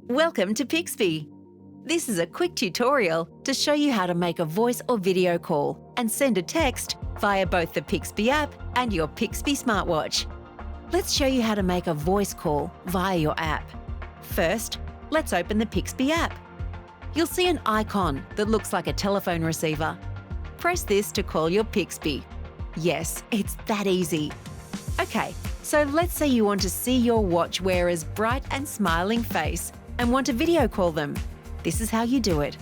Welcome to Pixbee. This is a quick tutorial to show you how to make a voice or video call and send a text via both the Pixbee app and your Pixbee smartwatch. Let's show you how to make a voice call via your app. First, let's open the Pixbee app. You'll see an icon that looks like a telephone receiver. Press this to call your Pixbee. Yes, it's that easy. Okay, so let's say you want to see your watch wearer's bright and smiling face and want to video call them. This is how you do it.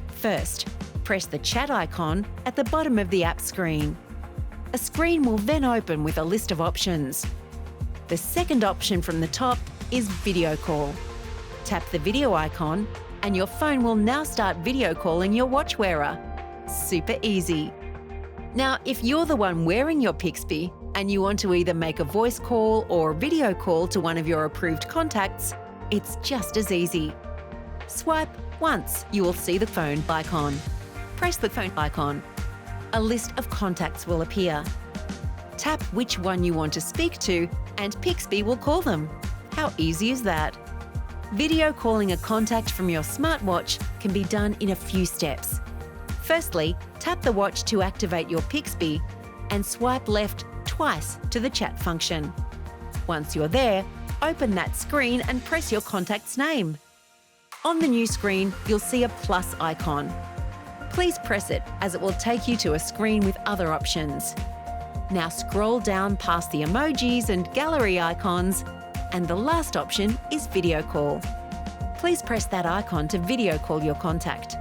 First, press the chat icon at the bottom of the app screen. A screen will then open with a list of options. The second option from the top is Video Call. Tap the video icon and your phone will now start video calling your watch wearer. Super easy. Now, if you're the one wearing your Pixbee and you want to either make a voice call or video call to one of your approved contacts, it's just as easy. Swipe once, you will see the phone icon. Press the phone icon. A list of contacts will appear. Tap which one you want to speak to and Pixbee will call them. How easy is that? Video calling a contact from your smartwatch can be done in a few steps. Firstly, tap the watch to activate your Pixbee and swipe left twice to the chat function. Once you're there, open that screen and press your contact's name. On the new screen, you'll see a plus icon. Please press it as it will take you to a screen with other options. Now scroll down past the emojis and gallery icons, and the last option is video call. Please press that icon to video call your contact.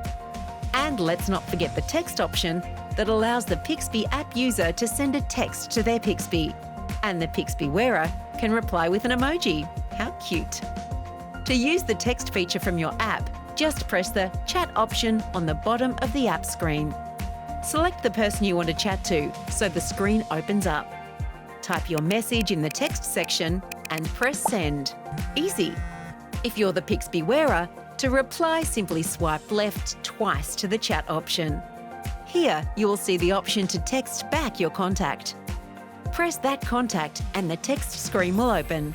And let's not forget the text option that allows the Pixbee app user to send a text to their Pixbee, and the Pixbee wearer can reply with an emoji. How cute! To use the text feature from your app, just press the chat option on the bottom of the app screen. Select the person you want to chat to so the screen opens up. Type your message in the text section and press send. Easy! If you're the Pixbee wearer, to reply, simply swipe left twice to the chat option. Here, you will see the option to text back your contact. Press that contact and the text screen will open.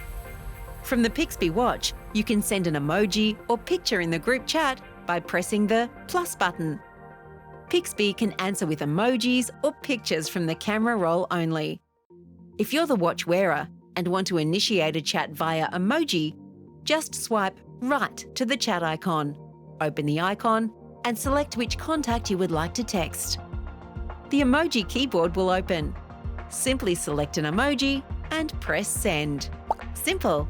From the Pixbee watch, you can send an emoji or picture in the group chat by pressing the plus button. Pixbee can answer with emojis or pictures from the camera roll only. If you're the watch wearer and want to initiate a chat via emoji, just swipe right to the chat icon, open the icon, and select which contact you would like to text. The emoji keyboard will open. Simply select an emoji and press send. Simple!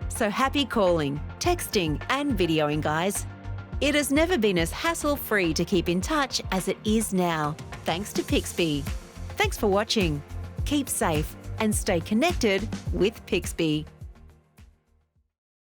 So happy calling, texting, and videoing, guys. It has never been as hassle-free to keep in touch as it is now, thanks to Pixbee. Thanks for watching. Keep safe and stay connected with Pixbee.